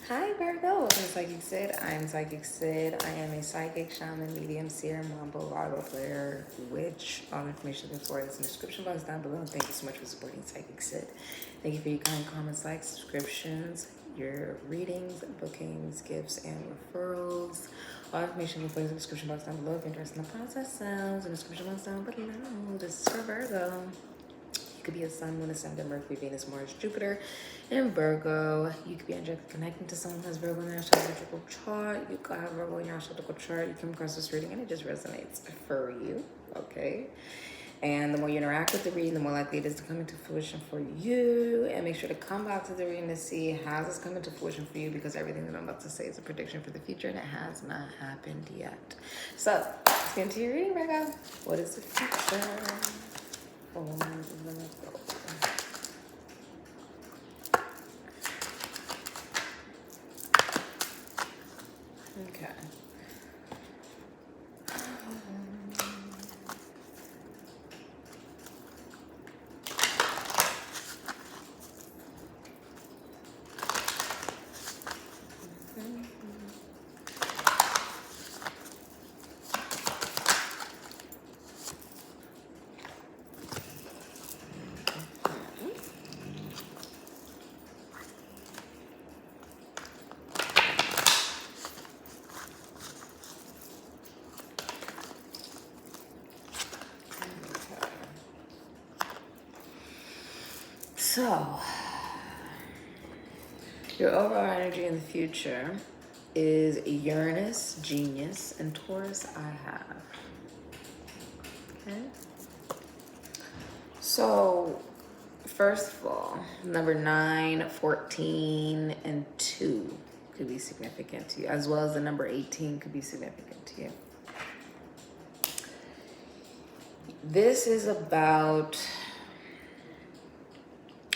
Hi Virgo, welcome to Psychic Sid. I am Psychic Sid. I am a psychic, shaman, medium, seer, mambo, volleyball player, witch. All information looking for is in the description box down below. Thank you so much for supporting Psychic Sid. Thank you for your kind comments, likes, subscriptions, your readings, bookings, gifts, and referrals. All information looking for is in the description box down below. If you're interested in the process, sounds in the description box down below. This is for Virgo. You could be a sun, moon, ascendant, Mercury, Venus, Mars, Jupiter, and Virgo. You could be angelically connecting to someone who has Virgo in their astrological chart. You could have Virgo in your astrological chart. You come across this reading and it just resonates for you, okay? And the more you interact with the reading, the more likely it is to come into fruition for you. And make sure to come back to the reading to see how this come into fruition for you, because everything that I'm about to say is a prediction for the future and it has not happened yet. So let's get into your reading, Virgo. What is the future? Okay. So, your overall energy in the future is Uranus, Genius, and Taurus, I have. Okay? So, first of all, number 9, 14, and 2 could be significant to you, as well as the number 18 could be significant to you. This is about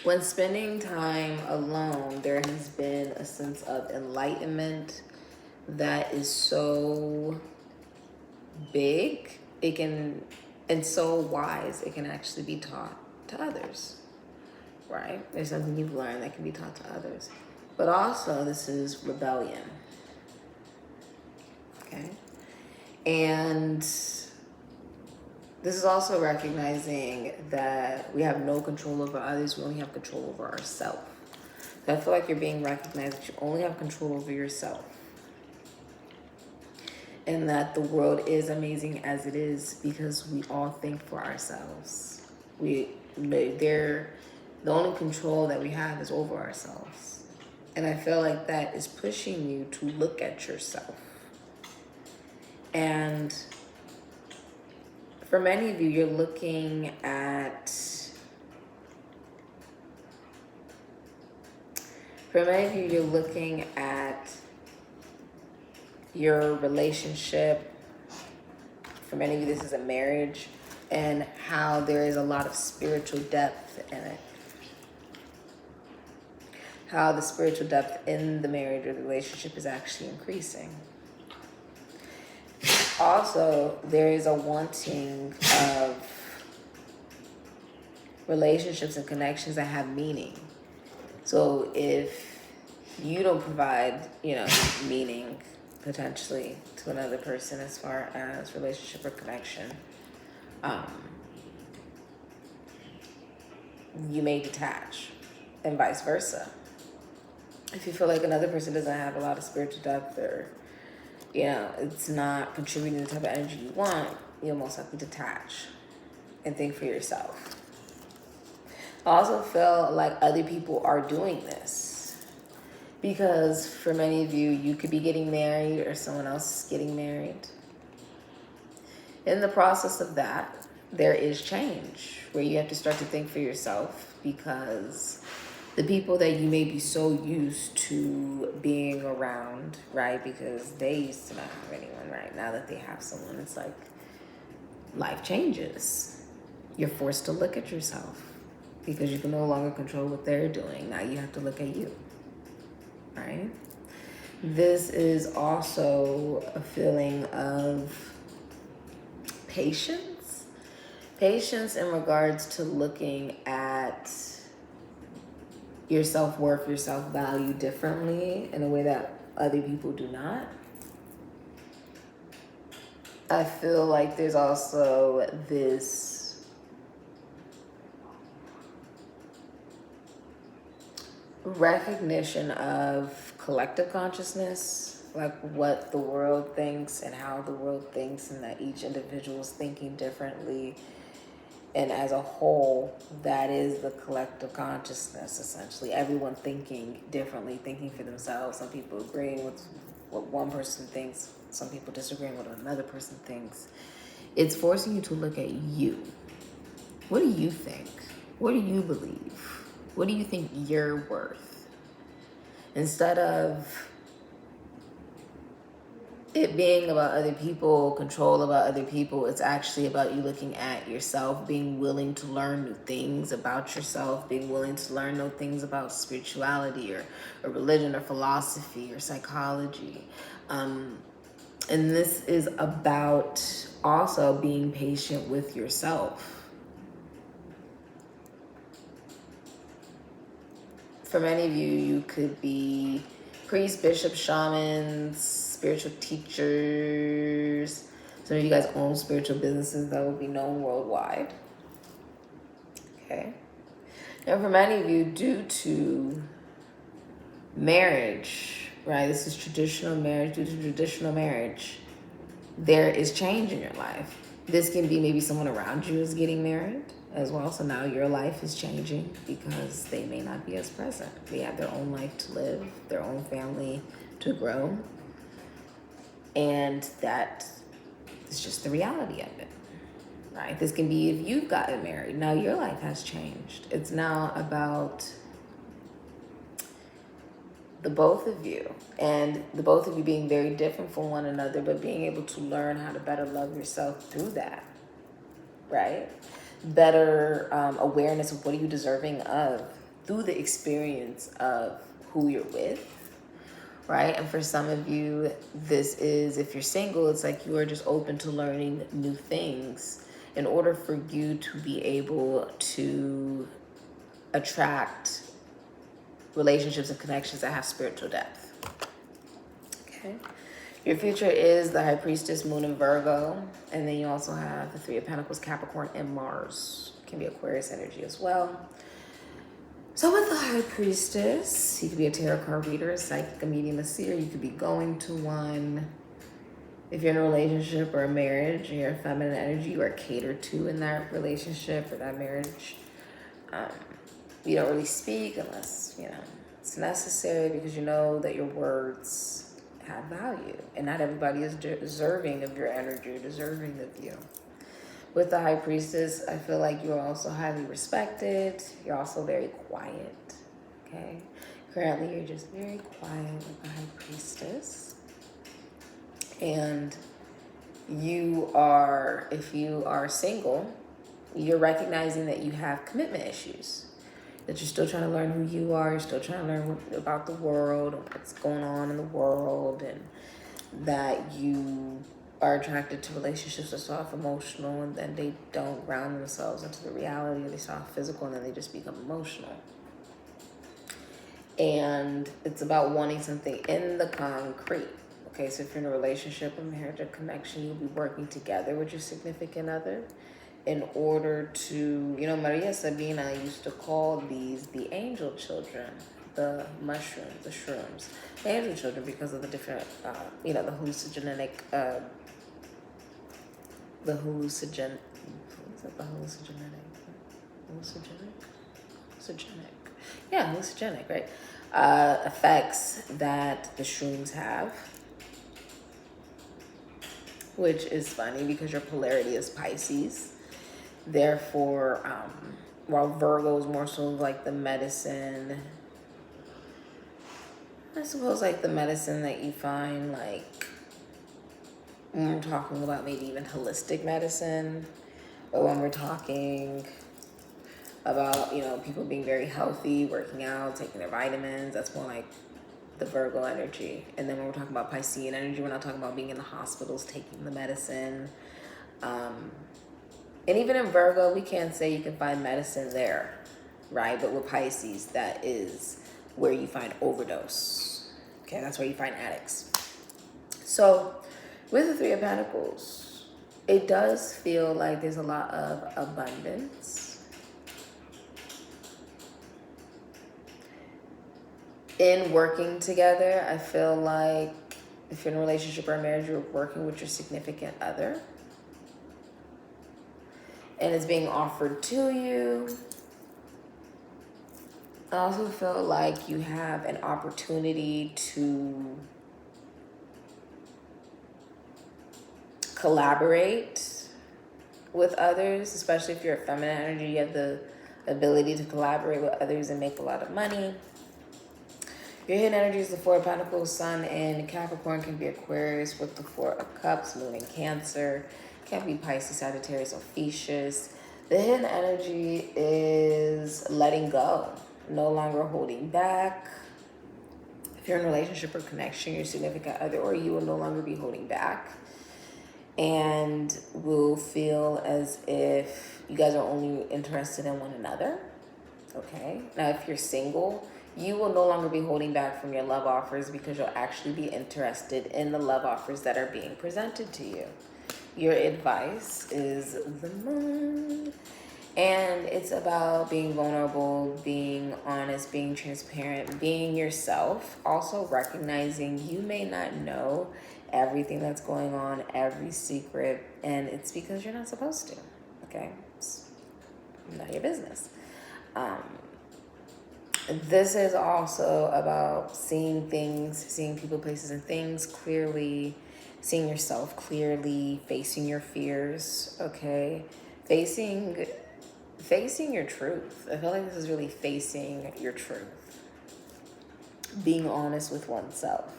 when spending time alone, there has been a sense of enlightenment that is so big, it can, and so wise, it can actually be taught to others, right? There's something you've learned that can be taught to others. But also, this is rebellion, okay? And this is also recognizing that we have no control over others, we only have control over ourselves. So I feel like you're being recognized that you only have control over yourself. And that the world is amazing as it is because we all think for ourselves. The only control that we have is over ourselves. And I feel like that is pushing you to look at yourself. And for many of you, you're looking at, your relationship. For many of you, this is a marriage, and how there is a lot of spiritual depth in it. How the spiritual depth in the marriage or the relationship is actually increasing. Also, there is a wanting of relationships and connections that have meaning. So if you don't provide, meaning potentially to another person as far as relationship or connection, you may detach, and vice versa. If you feel like another person doesn't have a lot of spiritual depth, or it's not contributing the type of energy you want, you'll most likely detach and think for yourself. I also feel like other people are doing this because for many of you, you could be getting married or someone else is getting married. In the process of that, there is change where you have to start to think for yourself, because the people that you may be so used to being around, right? Because they used to not have anyone, right? Now that they have someone, it's like life changes. You're forced to look at yourself because you can no longer control what they're doing. Now you have to look at you, right? This is also a feeling of patience. Patience in regards to looking at your self-worth, your self-value differently in a way that other people do not. I feel like there's also this recognition of collective consciousness, like what the world thinks and how the world thinks, and that each individual is thinking differently. And as a whole, that is the collective consciousness, essentially. Everyone thinking differently, thinking for themselves. Some people agreeing with what one person thinks, some people disagreeing with what another person thinks. It's forcing you to look at you. What do you think? What do you believe? What do you think you're worth? Instead of it being about other people, control about other people, it's actually about you looking at yourself, being willing to learn new things about yourself, being willing to learn new things about spirituality or religion or philosophy or psychology. And this is about also being patient with yourself. For many of you, you could be priests, bishops, shamans, spiritual teachers. Some of you guys own spiritual businesses that will be known worldwide. Okay. And for many of you, due to marriage, right? This is traditional marriage. Due to traditional marriage, there is change in your life. This can be maybe someone around you is getting married as well. So now your life is changing because they may not be as present. They have their own life to live, their own family to grow. And that is just the reality of it, right? This can be if you've gotten married. Now your life has changed. It's now about the both of you, and the both of you being very different from one another, but being able to learn how to better love yourself through that, right? Better awareness of what are you deserving of through the experience of who you're with, right? And for some of you, this is, if you're single, it's like you are just open to learning new things in order for you to be able to attract relationships and connections that have spiritual depth. Okay. Your future is the High Priestess, Moon, and Virgo. And then you also have the Three of Pentacles, Capricorn, and Mars. Can be Aquarius energy as well. So with the High Priestess, you could be a tarot card reader, a psychic, a medium, a seer. You could be going to one. If you're in a relationship or a marriage and you're a feminine energy, you are catered to in that relationship or that marriage. You don't really speak unless, it's necessary, because you know that your words have value. And not everybody is deserving of your energy, deserving of you. With the High Priestess, I feel like you're also highly respected. You're also very quiet, okay? Currently, you're just very quiet with the High Priestess. And you are, if you are single, you're recognizing that you have commitment issues. That you're still trying to learn who you are. You're still trying to learn about the world, what's going on in the world, and that you are attracted to relationships that start off emotional and then they don't ground themselves into the reality. They start off physical and then they just become emotional. And it's about wanting something in the concrete. Okay, so if you're in a relationship, a marriage, a connection, you'll be working together with your significant other in order to, Maria Sabina used to call these the angel children, the mushrooms, the shrooms, the angel children, because of the different, the hallucinogenic, hallucinogenic, right? Effects that the shrooms have, which is funny because your polarity is Pisces. Therefore, while Virgo is more so like the medicine, I suppose like the medicine that you find like when we're talking about maybe even holistic medicine, or when we're talking about, people being very healthy, working out, taking their vitamins, that's more like the Virgo energy. And then when we're talking about Piscean energy, we're not talking about being in the hospitals, taking the medicine. And even in Virgo, we can't say you can find medicine there. right? But with Pisces, that is where you find overdose. Okay, that's where you find addicts. So with the Three of Pentacles, it does feel like there's a lot of abundance in working together. I feel like if you're in a relationship or a marriage, you're working with your significant other and it's being offered to you. I also feel like you have an opportunity to collaborate with others, especially if you're a feminine energy. You have the ability to collaborate with others and make a lot of money. Your hidden energy is the Four of Pentacles, Sun in Capricorn, can be Aquarius with the Four of Cups, Moon in Cancer, can be Pisces, Sagittarius, Ophiuchus. The hidden energy is letting go, no longer holding back. If you're in a relationship or connection, your significant other or you will no longer be holding back and will feel as if you guys are only interested in one another. Okay, now if you're single, you will no longer be holding back from your love offers because you'll actually be interested in the love offers that are being presented to you. Your advice is the Moon. And it's about being vulnerable, being honest, being transparent, being yourself. Also recognizing you may not know everything that's going on, every secret, and it's because you're not supposed to, okay? It's none of your business. This is also about seeing things, seeing people, places, and things clearly, seeing yourself clearly, facing your fears, okay? Facing your truth. I feel like this is really facing your truth. Being honest with oneself.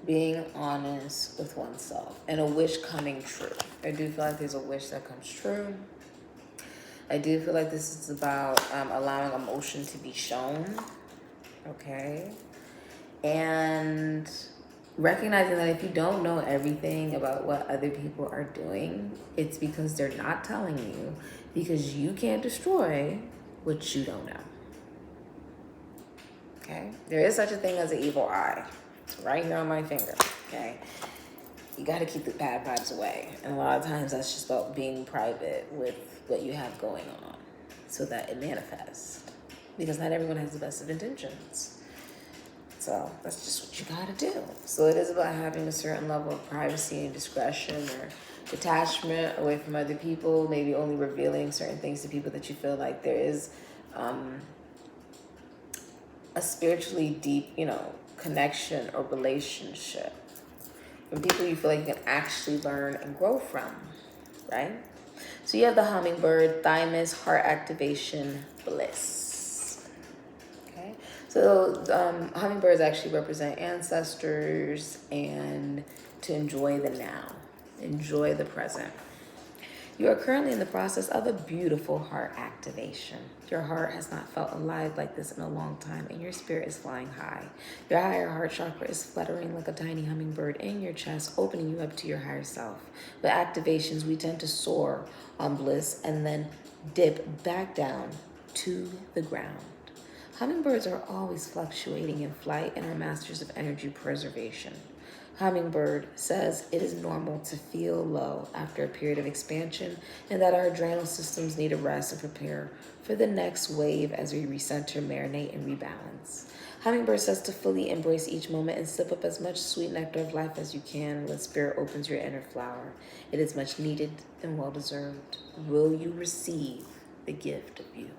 Being honest with oneself. And a wish coming true. I do feel like there's a wish that comes true. I do feel like this is about allowing emotion to be shown, okay? And recognizing that if you don't know everything about what other people are doing, it's because they're not telling you, because you can't destroy what you don't know, okay? There is such a thing as an evil eye. It's right here on my finger, okay? You got to keep the bad vibes away. And a lot of times that's just about being private with what you have going on so that it manifests. Because not everyone has the best of intentions. So that's just what you got to do. So it is about having a certain level of privacy and discretion or detachment away from other people, maybe only revealing certain things to people that you feel like there is a spiritually deep, connection or relationship. From people you feel like you can actually learn and grow from, right? So you have the hummingbird, thymus, heart activation, bliss. Okay, so hummingbirds actually represent ancestors and to enjoy the now, enjoy the present. You are currently in the process of a beautiful heart activation. Your heart has not felt alive like this in a long time, and your spirit is flying high. Your higher heart chakra is fluttering like a tiny hummingbird in your chest, opening you up to your higher self. With activations, we tend to soar on bliss and then dip back down to the ground. Hummingbirds are always fluctuating in flight and are masters of energy preservation. Hummingbird says it is normal to feel low after a period of expansion and that our adrenal systems need a rest and prepare for the next wave as we recenter, marinate, and rebalance. Hummingbird says to fully embrace each moment and sip up as much sweet nectar of life as you can when spirit opens your inner flower. It is much needed and well-deserved. Will you receive the gift of you?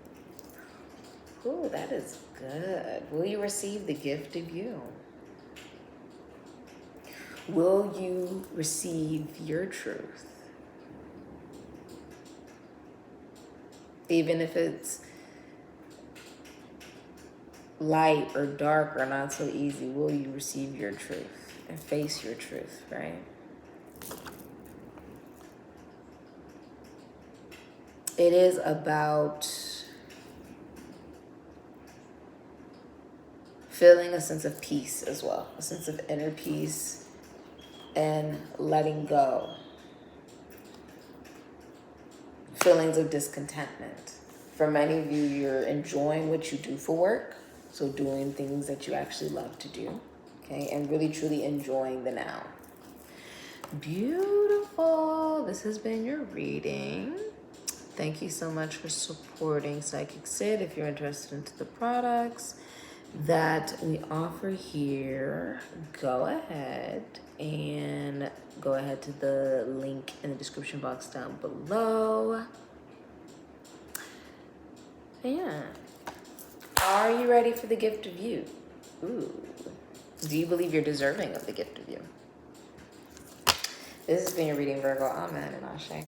Ooh, that is good. Will you receive the gift of you? Will you receive your truth? Even if it's light or dark or not so easy, will you receive your truth and face your truth, right? It is about feeling a sense of peace as well, a sense of inner peace and letting go. feelings of discontentment. For many of you, you're enjoying what you do for work. So doing things that you actually love to do. Okay, and really truly enjoying the now. Beautiful. This has been your reading. Thank you so much for supporting SIKIKSYD. If you're interested into the products that we offer here, go ahead to the link in the description box down below. Yeah. Are you ready for the gift of you? Ooh. Do you believe you're deserving of the gift of you? This has been your reading, Virgo. Amen and Ashe.